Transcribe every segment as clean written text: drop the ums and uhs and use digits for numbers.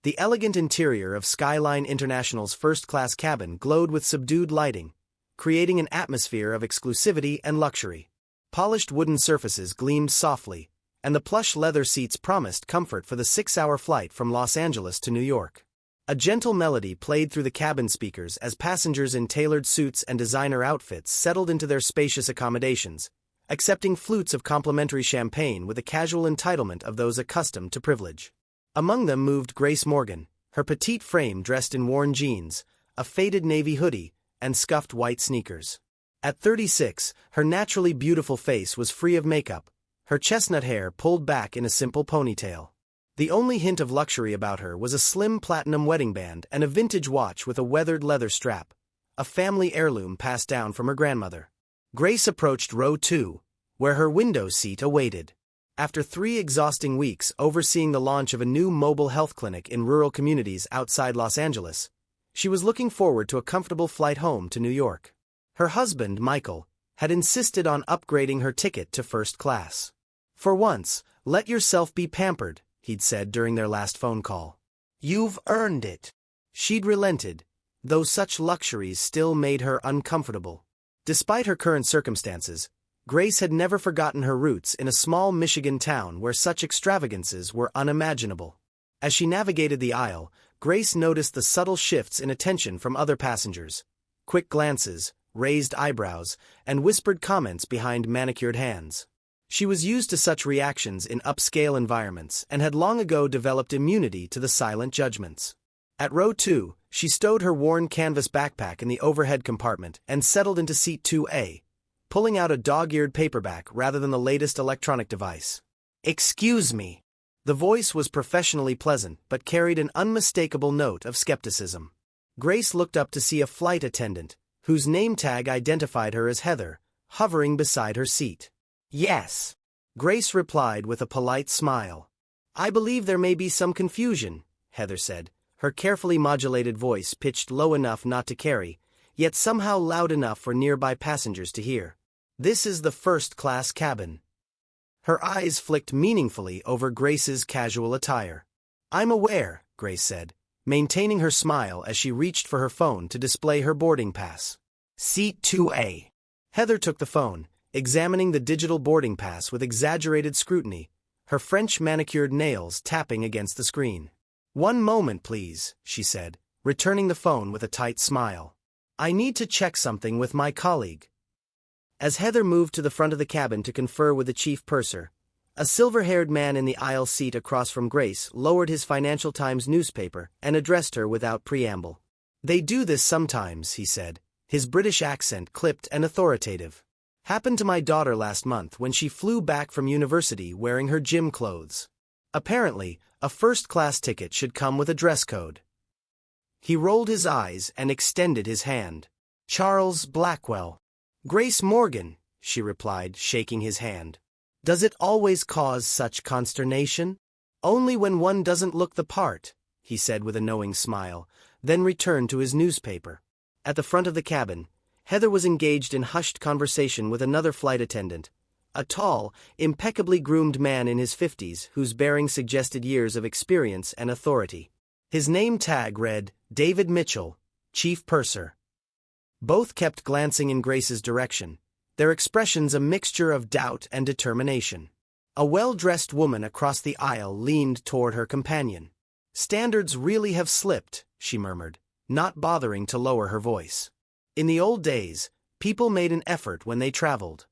The elegant interior of Skyline International's first-class cabin glowed with subdued lighting, creating an atmosphere of exclusivity and luxury. Polished wooden surfaces gleamed softly, and the plush leather seats promised comfort for the 6-hour flight from Los Angeles to New York. A gentle melody played through the cabin speakers as passengers in tailored suits and designer outfits settled into their spacious accommodations, accepting flutes of complimentary champagne with the casual entitlement of those accustomed to privilege. Among them moved Grace Morgan, her petite frame dressed in worn jeans, a faded navy hoodie, and scuffed white sneakers. At 36, her naturally beautiful face was free of makeup, her chestnut hair pulled back in a simple ponytail. The only hint of luxury about her was a slim platinum wedding band and a vintage watch with a weathered leather strap, a family heirloom passed down from her grandmother. Grace approached row 2, where her window seat awaited. After 3 exhausting weeks overseeing the launch of a new mobile health clinic in rural communities outside Los Angeles, she was looking forward to a comfortable flight home to New York. Her husband, Michael, had insisted on upgrading her ticket to first class. "For once, let yourself be pampered," he'd said during their last phone call. "You've earned it." She'd relented, though such luxuries still made her uncomfortable. Despite her current circumstances, Grace had never forgotten her roots in a small Michigan town where such extravagances were unimaginable. As she navigated the aisle, Grace noticed the subtle shifts in attention from other passengers: quick glances, raised eyebrows, and whispered comments behind manicured hands. She was used to such reactions in upscale environments and had long ago developed immunity to the silent judgments. At row 2, she stowed her worn canvas backpack in the overhead compartment and settled into seat 2A, pulling out a dog-eared paperback rather than the latest electronic device. "Excuse me." The voice was professionally pleasant but carried an unmistakable note of skepticism. Grace looked up to see a flight attendant, whose name tag identified her as Heather, hovering beside her seat. "Yes," Grace replied with a polite smile. "I believe there may be some confusion," Heather said, her carefully modulated voice pitched low enough not to carry, yet somehow loud enough for nearby passengers to hear. "This is the first-class cabin." Her eyes flicked meaningfully over Grace's casual attire. "I'm aware," Grace said, maintaining her smile as she reached for her phone to display her boarding pass. "Seat 2A." Heather took the phone, examining the digital boarding pass with exaggerated scrutiny, her French manicured nails tapping against the screen. "One moment, please," she said, returning the phone with a tight smile. "I need to check something with my colleague." As Heather moved to the front of the cabin to confer with the chief purser, a silver-haired man in the aisle seat across from Grace lowered his Financial Times newspaper and addressed her without preamble. "They do this sometimes," he said, his British accent clipped and authoritative. "Happened to my daughter last month when she flew back from university wearing her gym clothes. Apparently, a first-class ticket should come with a dress code." He rolled his eyes and extended his hand. "Charles Blackwell." "Grace Morgan," she replied, shaking his hand. "Does it always cause such consternation?" "Only when one doesn't look the part," he said with a knowing smile, then returned to his newspaper. At the front of the cabin, Heather was engaged in hushed conversation with another flight attendant, a tall, impeccably groomed man in his 50s whose bearing suggested years of experience and authority. His name tag read, David Mitchell, Chief Purser. Both kept glancing in Grace's direction, their expressions a mixture of doubt and determination. A well-dressed woman across the aisle leaned toward her companion. "Standards really have slipped," she murmured, not bothering to lower her voice. "In the old days, people made an effort when they traveled."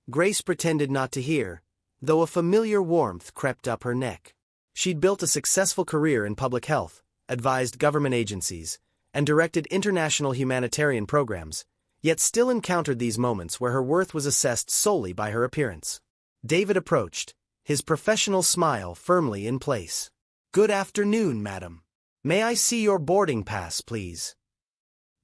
Grace pretended not to hear, though a familiar warmth crept up her neck. She'd built a successful career in public health, advised government agencies, and directed international humanitarian programs, yet still encountered these moments where her worth was assessed solely by her appearance. David approached, his professional smile firmly in place. "Good afternoon, madam. May I see your boarding pass, please?"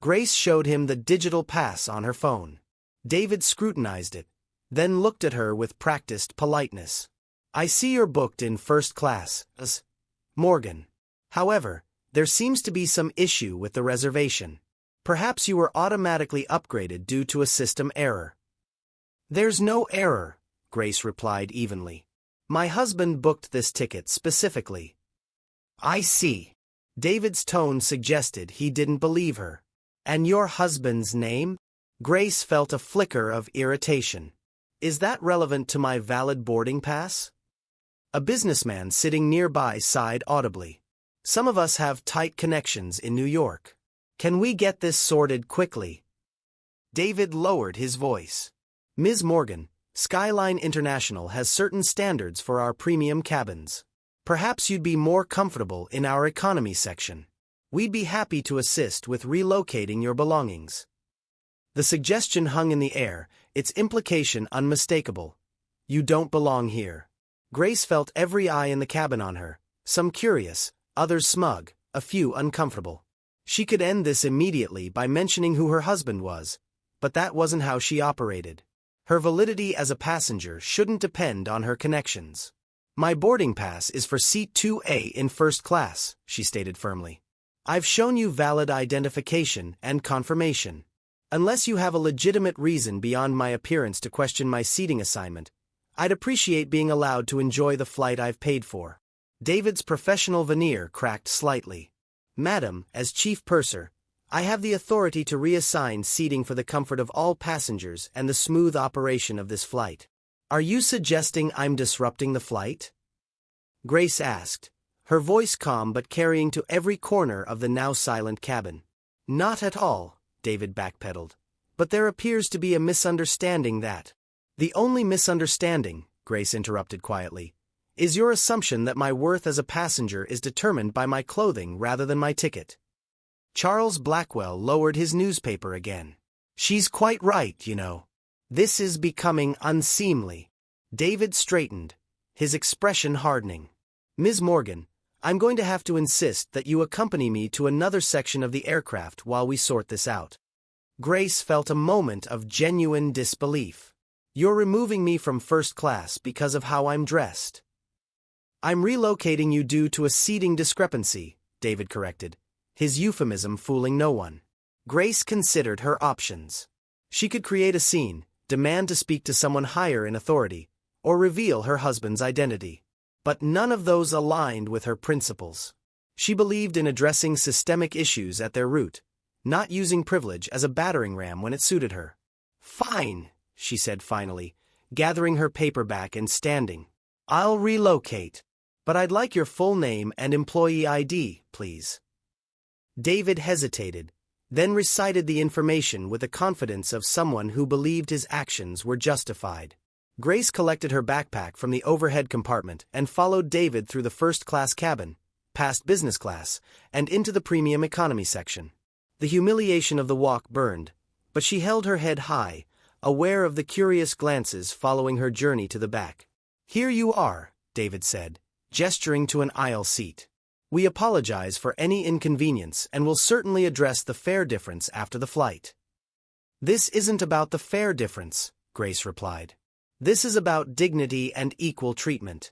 Grace showed him the digital pass on her phone. David scrutinized it, then looked at her with practiced politeness. "I see you're booked in first class, Morgan. However, there seems to be some issue with the reservation. Perhaps you were automatically upgraded due to a system error." "There's no error," Grace replied evenly. "My husband booked this ticket specifically." I see. David's tone suggested he didn't believe her. And your husband's name? Grace felt a flicker of irritation. Is that relevant to my valid boarding pass? A businessman sitting nearby sighed audibly. Some of us have tight connections in New York. Can we get this sorted quickly? David lowered his voice. Ms. Morgan, Skyline International has certain standards for our premium cabins. Perhaps you'd be more comfortable in our economy section. We'd be happy to assist with relocating your belongings. The suggestion hung in the air, its implication unmistakable. You don't belong here. Grace felt every eye in the cabin on her, some curious, others smug, a few uncomfortable. She could end this immediately by mentioning who her husband was, but that wasn't how she operated. Her validity as a passenger shouldn't depend on her connections. My boarding pass is for seat 2A in first class, she stated firmly. I've shown you valid identification and confirmation. Unless you have a legitimate reason beyond my appearance to question my seating assignment, I'd appreciate being allowed to enjoy the flight I've paid for. David's professional veneer cracked slightly. Madam, as chief purser, I have the authority to reassign seating for the comfort of all passengers and the smooth operation of this flight. Are you suggesting I'm disrupting the flight? Grace asked, her voice calm but carrying to every corner of the now silent cabin. Not at all, David backpedaled. But there appears to be a misunderstanding that. The only misunderstanding, Grace interrupted quietly, is your assumption that my worth as a passenger is determined by my clothing rather than my ticket. Charles Blackwell lowered his newspaper again. She's quite right, you know. This is becoming unseemly. David straightened, his expression hardening. Ms. Morgan, I'm going to have to insist that you accompany me to another section of the aircraft while we sort this out. Grace felt a moment of genuine disbelief. You're removing me from first class because of how I'm dressed. I'm relocating you due to a seating discrepancy, David corrected, his euphemism fooling no one. Grace considered her options. She could create a scene, demand to speak to someone higher in authority, or reveal her husband's identity. But none of those aligned with her principles. She believed in addressing systemic issues at their root, not using privilege as a battering ram when it suited her. Fine, she said finally, gathering her paper back and standing. I'll relocate. But I'd like your full name and employee ID, please. David hesitated, then recited the information with the confidence of someone who believed his actions were justified. Grace collected her backpack from the overhead compartment and followed David through the first-class cabin, past business class, and into the premium economy section. The humiliation of the walk burned, but she held her head high, aware of the curious glances following her journey to the back. Here you are, David said, gesturing to an aisle seat. We apologize for any inconvenience and will certainly address the fare difference after the flight. This isn't about the fare difference, Grace replied. This is about dignity and equal treatment.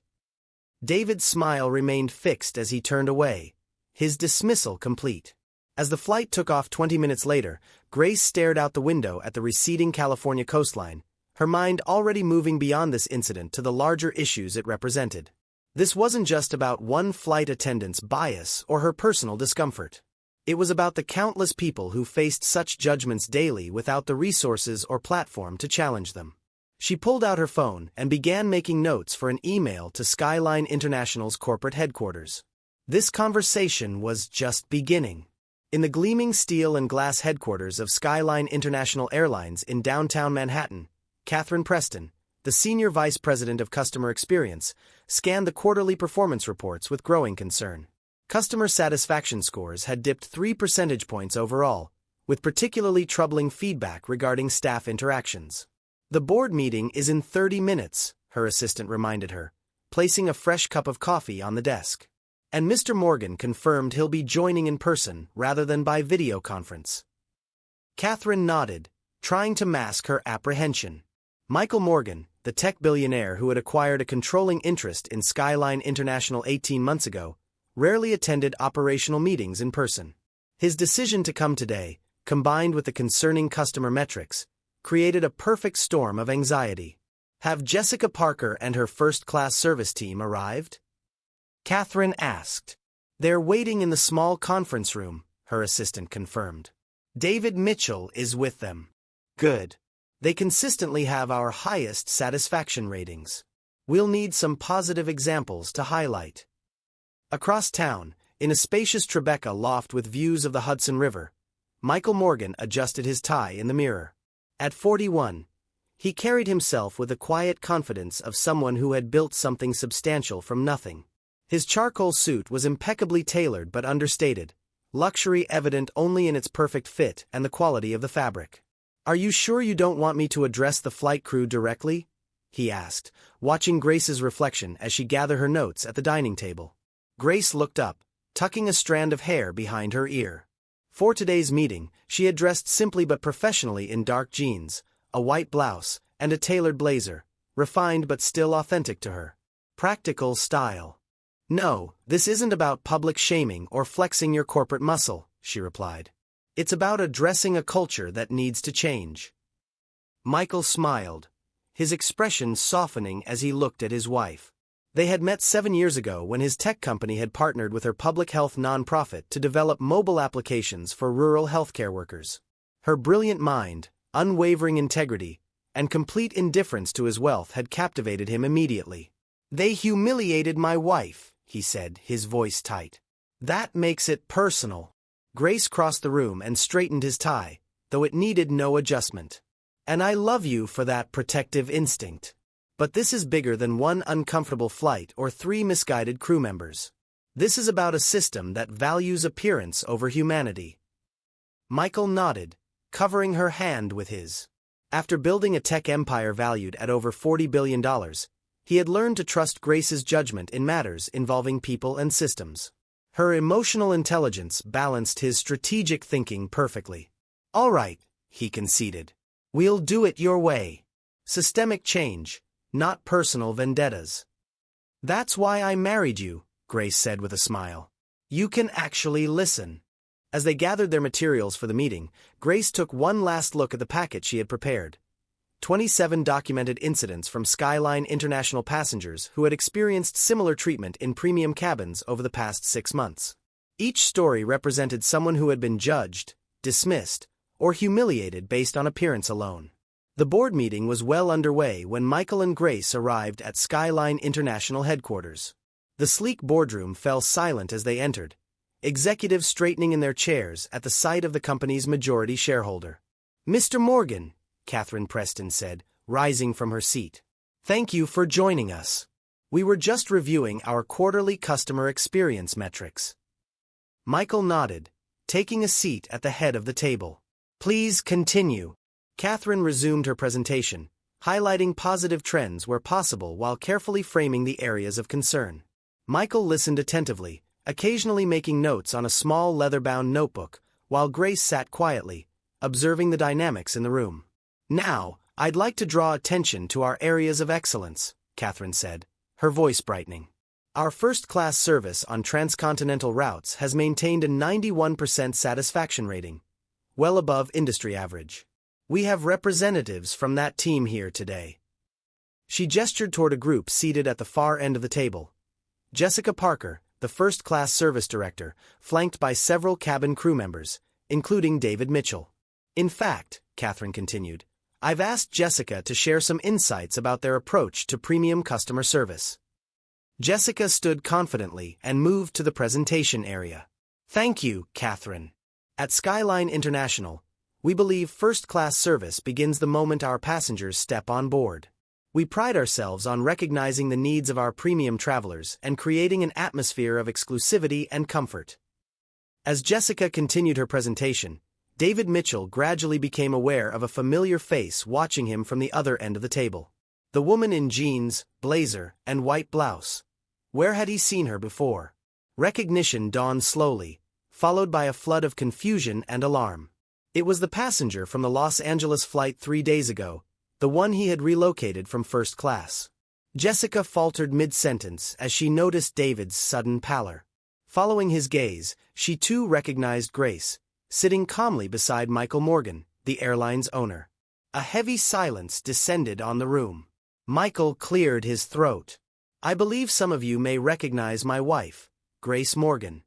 David's smile remained fixed as he turned away, his dismissal complete. As the flight took off 20 minutes later, Grace stared out the window at the receding California coastline, her mind already moving beyond this incident to the larger issues it represented. This wasn't just about one flight attendant's bias or her personal discomfort. It was about the countless people who faced such judgments daily without the resources or platform to challenge them. She pulled out her phone and began making notes for an email to Skyline International's corporate headquarters. This conversation was just beginning. In the gleaming steel and glass headquarters of Skyline International Airlines in downtown Manhattan, Catherine Preston, the senior vice president of customer experience, scanned the quarterly performance reports with growing concern. Customer satisfaction scores had dipped 3 percentage points overall, with particularly troubling feedback regarding staff interactions. The board meeting is in 30 minutes, her assistant reminded her, placing a fresh cup of coffee on the desk. And Mr. Morgan confirmed he'll be joining in person rather than by video conference. Catherine nodded, trying to mask her apprehension. Michael Morgan, the tech billionaire who had acquired a controlling interest in Skyline International 18 months ago, rarely attended operational meetings in person. His decision to come today, combined with the concerning customer metrics, created a perfect storm of anxiety. Have Jessica Parker and her first-class service team arrived? Catherine asked. They're waiting in the small conference room, her assistant confirmed. David Mitchell is with them. Good. They consistently have our highest satisfaction ratings. We'll need some positive examples to highlight. Across town, in a spacious Tribeca loft with views of the Hudson River, Michael Morgan adjusted his tie in the mirror. At 41, he carried himself with the quiet confidence of someone who had built something substantial from nothing. His charcoal suit was impeccably tailored but understated, luxury evident only in its perfect fit and the quality of the fabric. "Are you sure you don't want me to address the flight crew directly?" he asked, watching Grace's reflection as she gathered her notes at the dining table. Grace looked up, tucking a strand of hair behind her ear. For today's meeting, she had dressed simply but professionally in dark jeans, a white blouse, and a tailored blazer, refined but still authentic to her. Practical style. "No, this isn't about public shaming or flexing your corporate muscle," she replied. "It's about addressing a culture that needs to change." Michael smiled, his expression softening as he looked at his wife. They had met 7 years ago when his tech company had partnered with her public health nonprofit to develop mobile applications for rural healthcare workers. Her brilliant mind, unwavering integrity, and complete indifference to his wealth had captivated him immediately. "They humiliated my wife," he said, his voice tight. "That makes it personal." Grace crossed the room and straightened his tie, though it needed no adjustment. "And I love you for that protective instinct. But this is bigger than one uncomfortable flight or 3 misguided crew members. This is about a system that values appearance over humanity." Michael nodded, covering her hand with his. After building a tech empire valued at over $40 billion, he had learned to trust Grace's judgment in matters involving people and systems. Her emotional intelligence balanced his strategic thinking perfectly. "All right," he conceded. "We'll do it your way. Systemic change, not personal vendettas." "That's why I married you," Grace said with a smile. "You can actually listen." As they gathered their materials for the meeting, Grace took one last look at the packet she had prepared. 27 documented incidents from Skyline International passengers who had experienced similar treatment in premium cabins over the past 6 months. Each story represented someone who had been judged, dismissed, or humiliated based on appearance alone. The board meeting was well underway when Michael and Grace arrived at Skyline International headquarters. The sleek boardroom fell silent as they entered, executives straightening in their chairs at the sight of the company's majority shareholder. "Mr. Morgan," Catherine Preston said, rising from her seat. "Thank you for joining us. We were just reviewing our quarterly customer experience metrics." Michael nodded, taking a seat at the head of the table. "Please continue." Catherine resumed her presentation, highlighting positive trends where possible while carefully framing the areas of concern. Michael listened attentively, occasionally making notes on a small leather-bound notebook, while Grace sat quietly, observing the dynamics in the room. "Now, I'd like to draw attention to our areas of excellence," Catherine said, her voice brightening. "Our first-class service on transcontinental routes has maintained a 91% satisfaction rating, well above industry average. We have representatives from that team here today." She gestured toward a group seated at the far end of the table. Jessica Parker, the first-class service director, flanked by several cabin crew members, including David Mitchell. "In fact," Catherine continued, "I've asked Jessica to share some insights about their approach to premium customer service." Jessica stood confidently and moved to the presentation area. "Thank you, Catherine. At Skyline International, we believe first-class service begins the moment our passengers step on board. We pride ourselves on recognizing the needs of our premium travelers and creating an atmosphere of exclusivity and comfort." As Jessica continued her presentation, David Mitchell gradually became aware of a familiar face watching him from the other end of the table. The woman in jeans, blazer, and white blouse. Where had he seen her before? Recognition dawned slowly, followed by a flood of confusion and alarm. It was the passenger from the Los Angeles flight 3 days ago, the one he had relocated from first class. Jessica faltered mid-sentence as she noticed David's sudden pallor. Following his gaze, she too recognized Grace, sitting calmly beside Michael Morgan, the airline's owner. A heavy silence descended on the room. Michael cleared his throat. "I believe some of you may recognize my wife, Grace Morgan,"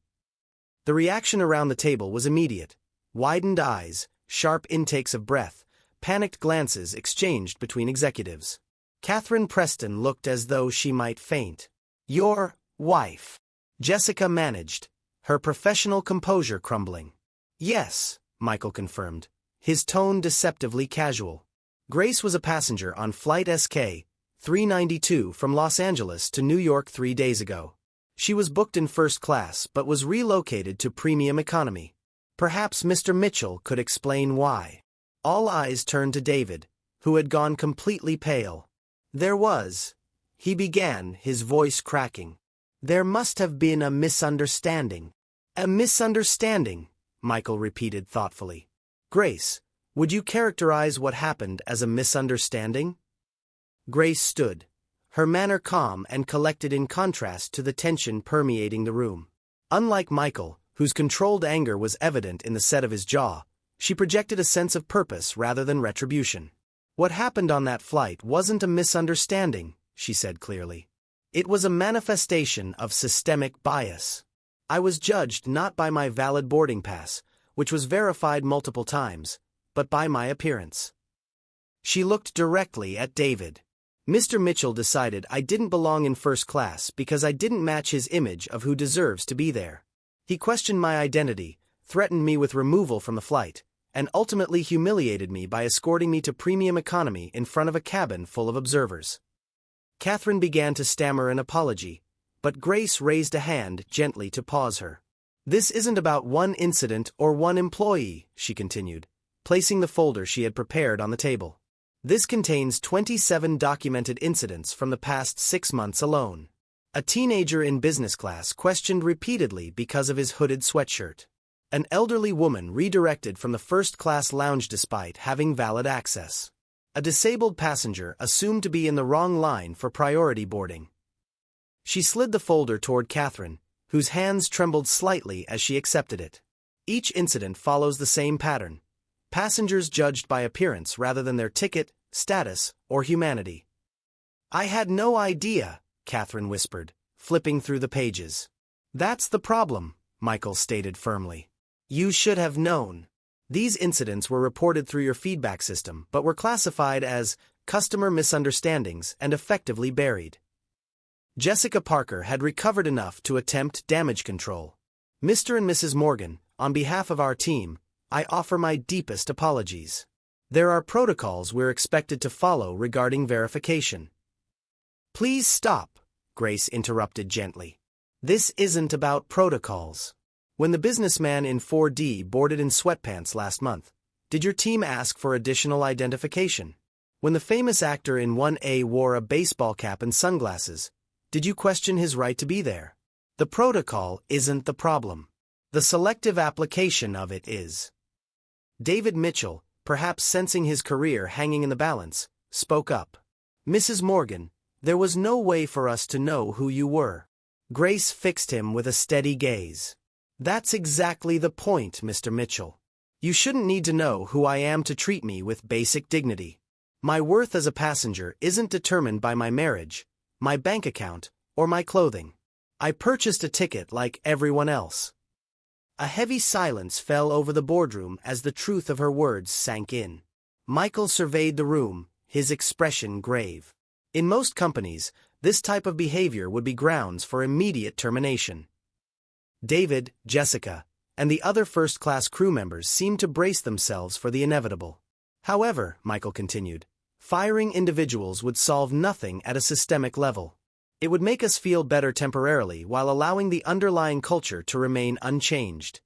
The reaction around the table was immediate. Widened eyes, sharp intakes of breath, panicked glances exchanged between executives. Catherine Preston looked as though she might faint. "Your wife," Jessica managed, her professional composure crumbling. "Yes," Michael confirmed, his tone deceptively casual. Grace was a passenger on Flight SK 392 from Los Angeles to New York 3 days ago. She was booked in first class but was relocated to premium economy. Perhaps Mr. Mitchell could explain why. All eyes turned to David, who had gone completely pale. He began, his voice cracking. "There must have been a misunderstanding." "A misunderstanding," Michael repeated thoughtfully. "Grace, would you characterize what happened as a misunderstanding?" Grace stood, her manner calm and collected in contrast to the tension permeating the room. Unlike Michael, whose controlled anger was evident in the set of his jaw, she projected a sense of purpose rather than retribution. "What happened on that flight wasn't a misunderstanding," she said clearly. "It was a manifestation of systemic bias. I was judged not by my valid boarding pass, which was verified multiple times, but by my appearance." She looked directly at David. "Mr. Mitchell decided I didn't belong in first class because I didn't match his image of who deserves to be there. He questioned my identity, threatened me with removal from the flight, and ultimately humiliated me by escorting me to premium economy in front of a cabin full of observers." Catherine began to stammer an apology, but Grace raised a hand gently to pause her. "This isn't about one incident or one employee," she continued, placing the folder she had prepared on the table. "This contains 27 documented incidents from the past 6 months alone. A teenager in business class questioned repeatedly because of his hooded sweatshirt. An elderly woman redirected from the first-class lounge despite having valid access. A disabled passenger assumed to be in the wrong line for priority boarding." She slid the folder toward Catherine, whose hands trembled slightly as she accepted it. "Each incident follows the same pattern. Passengers judged by appearance rather than their ticket, status, or humanity." "I had no idea," Catherine whispered, flipping through the pages. "That's the problem," Michael stated firmly. "You should have known. These incidents were reported through your feedback system but were classified as customer misunderstandings and effectively buried." Jessica Parker had recovered enough to attempt damage control. "Mr. and Mrs. Morgan, on behalf of our team, I offer my deepest apologies. There are protocols we're expected to follow regarding verification." "Please stop," Grace interrupted gently. "This isn't about protocols. When the businessman in 4D boarded in sweatpants last month, did your team ask for additional identification? When the famous actor in 1A wore a baseball cap and sunglasses, did you question his right to be there? The protocol isn't the problem. The selective application of it is." David Mitchell, perhaps sensing his career hanging in the balance, spoke up. "Mrs. Morgan, there was no way for us to know who you were." Grace fixed him with a steady gaze. "That's exactly the point, Mr. Mitchell. You shouldn't need to know who I am to treat me with basic dignity. My worth as a passenger isn't determined by my marriage, my bank account, or my clothing. I purchased a ticket like everyone else." A heavy silence fell over the boardroom as the truth of her words sank in. Michael surveyed the room, his expression grave. In most companies, this type of behavior would be grounds for immediate termination. David, Jessica, and the other first-class crew members seemed to brace themselves for the inevitable. "However," Michael continued, "firing individuals would solve nothing at a systemic level. It would make us feel better temporarily while allowing the underlying culture to remain unchanged."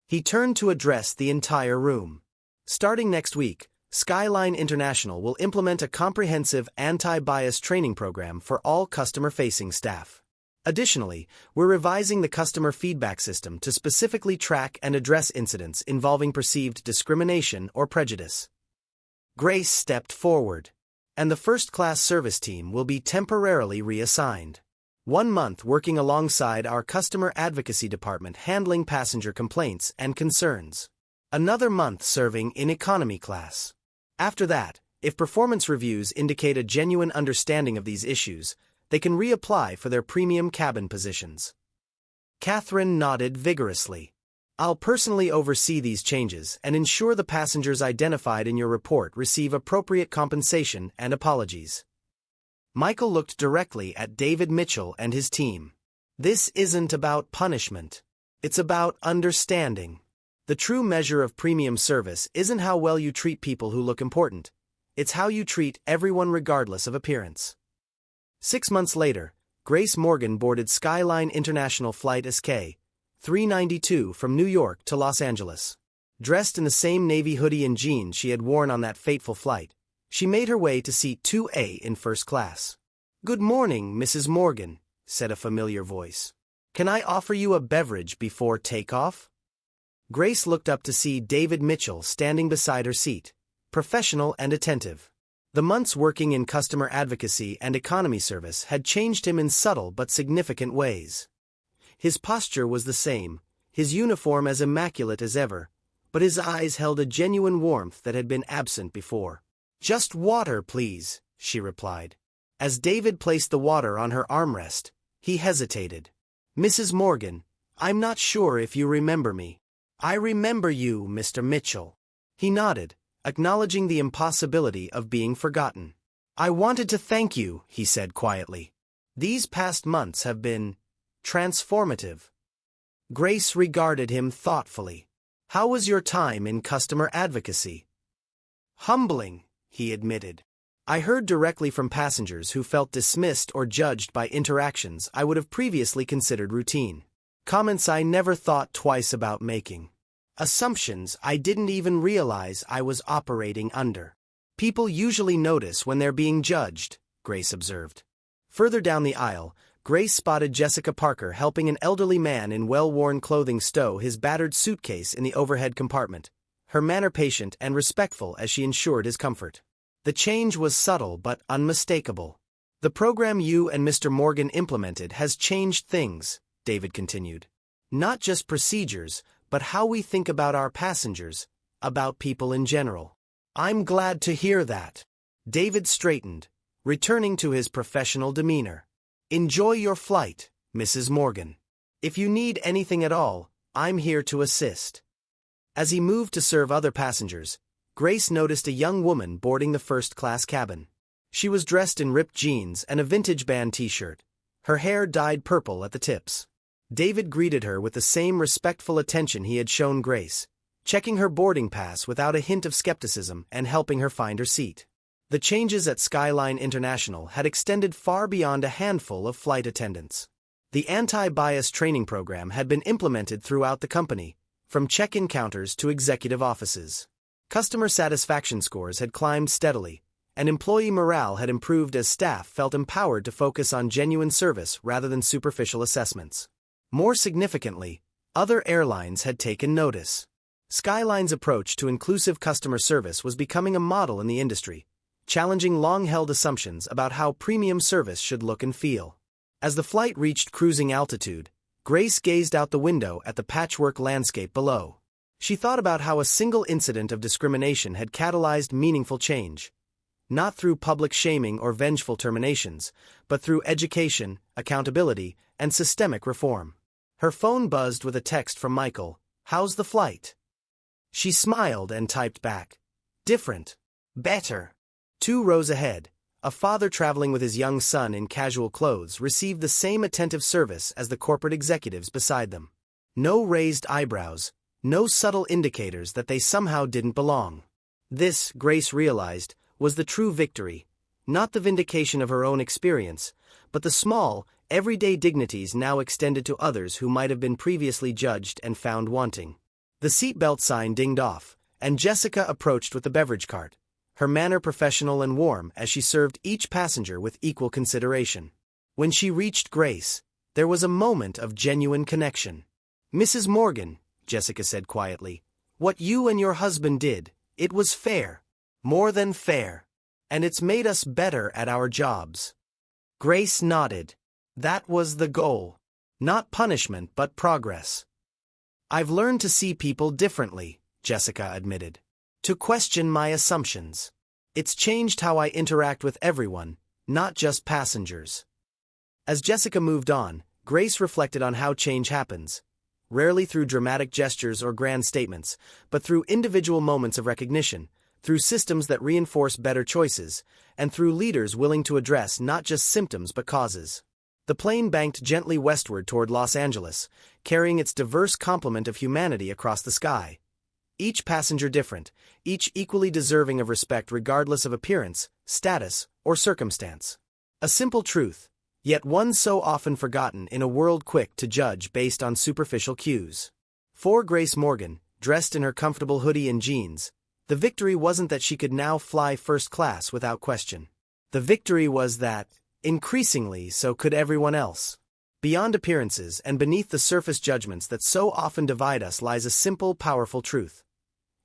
He turned to address the entire room. "Starting next week, Skyline International will implement a comprehensive anti-bias training program for all customer-facing staff. Additionally, we're revising the customer feedback system to specifically track and address incidents involving perceived discrimination or prejudice." Grace stepped forward. "And the first-class service team will be temporarily reassigned. 1 month working alongside our customer advocacy department handling passenger complaints and concerns. Another month serving in economy class. After that, if performance reviews indicate a genuine understanding of these issues, they can reapply for their premium cabin positions." Catherine nodded vigorously. I'll personally oversee these changes and ensure the passengers identified in your report receive appropriate compensation and apologies. Michael looked directly at David Mitchell and his team. This isn't about punishment. It's about understanding. The true measure of premium service isn't how well you treat people who look important. It's how you treat everyone regardless of appearance. 6 months later, Grace Morgan boarded Skyline International Flight SK 392 from New York to Los Angeles. Dressed in the same navy hoodie and jeans she had worn on that fateful flight, she made her way to seat 2A in first class. "Good morning, Mrs. Morgan," said a familiar voice. "Can I offer you a beverage before takeoff?" Grace looked up to see David Mitchell standing beside her seat, professional and attentive. The months working in customer advocacy and economy service had changed him in subtle but significant ways. His posture was the same, his uniform as immaculate as ever, but his eyes held a genuine warmth that had been absent before. "Just water, please," she replied. As David placed the water on her armrest, he hesitated. "Mrs. Morgan, I'm not sure if you remember me." "I remember you, Mr. Mitchell." He nodded, acknowledging the impossibility of being forgotten. "I wanted to thank you," he said quietly. "These past months have been transformative." Grace regarded him thoughtfully. "How was your time in customer advocacy?" "Humbling," he admitted. "I heard directly from passengers who felt dismissed or judged by interactions I would have previously considered routine. Comments I never thought twice about making. Assumptions I didn't even realize I was operating under. People usually notice when they're being judged," Grace observed. Further down the aisle, Grace spotted Jessica Parker helping an elderly man in well-worn clothing stow his battered suitcase in the overhead compartment, her manner patient and respectful as she ensured his comfort. The change was subtle but unmistakable. "The program you and Mr. Morgan implemented has changed things," David continued. "Not just procedures, but how we think about our passengers, about people in general." "I'm glad to hear that." David straightened, returning to his professional demeanor. "Enjoy your flight, Mrs. Morgan. If you need anything at all, I'm here to assist." As he moved to serve other passengers, Grace noticed a young woman boarding the first-class cabin. She was dressed in ripped jeans and a vintage band t-shirt, her hair dyed purple at the tips. David greeted her with the same respectful attention he had shown Grace, checking her boarding pass without a hint of skepticism and helping her find her seat. The changes at Skyline International had extended far beyond a handful of flight attendants. The anti-bias training program had been implemented throughout the company, from check-in counters to executive offices. Customer satisfaction scores had climbed steadily, and employee morale had improved as staff felt empowered to focus on genuine service rather than superficial assessments. More significantly, other airlines had taken notice. Skyline's approach to inclusive customer service was becoming a model in the industry, challenging long-held assumptions about how premium service should look and feel. As the flight reached cruising altitude, Grace gazed out the window at the patchwork landscape below. She thought about how a single incident of discrimination had catalyzed meaningful change, not through public shaming or vengeful terminations, but through education, accountability, and systemic reform. Her phone buzzed with a text from Michael, "How's the flight?" She smiled and typed back, "Different. Better." 2 rows ahead, a father traveling with his young son in casual clothes received the same attentive service as the corporate executives beside them. No raised eyebrows, no subtle indicators that they somehow didn't belong. This, Grace realized, was the true victory, not the vindication of her own experience, but the small, everyday dignities now extended to others who might have been previously judged and found wanting. The seatbelt sign dinged off, and Jessica approached with the beverage cart, her manner professional and warm as she served each passenger with equal consideration. When she reached Grace, there was a moment of genuine connection. "Mrs. Morgan," Jessica said quietly, "what you and your husband did, it was fair. More than fair. And it's made us better at our jobs." Grace nodded. That was the goal. Not punishment but progress. "I've learned to see people differently," Jessica admitted. "To question my assumptions. It's changed how I interact with everyone, not just passengers." As Jessica moved on, Grace reflected on how change happens, rarely through dramatic gestures or grand statements, but through individual moments of recognition, through systems that reinforce better choices, and through leaders willing to address not just symptoms but causes. The plane banked gently westward toward Los Angeles, carrying its diverse complement of humanity across the sky. Each passenger different, each equally deserving of respect regardless of appearance, status, or circumstance. A simple truth, yet one so often forgotten in a world quick to judge based on superficial cues. For Grace Morgan, dressed in her comfortable hoodie and jeans, the victory wasn't that she could now fly first class without question. The victory was that, increasingly, so could everyone else. Beyond appearances and beneath the surface judgments that so often divide us lies a simple, powerful truth.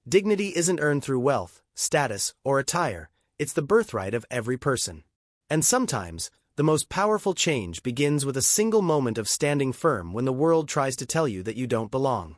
Dignity isn't earned through wealth, status, or attire, it's the birthright of every person. And sometimes, the most powerful change begins with a single moment of standing firm when the world tries to tell you that you don't belong.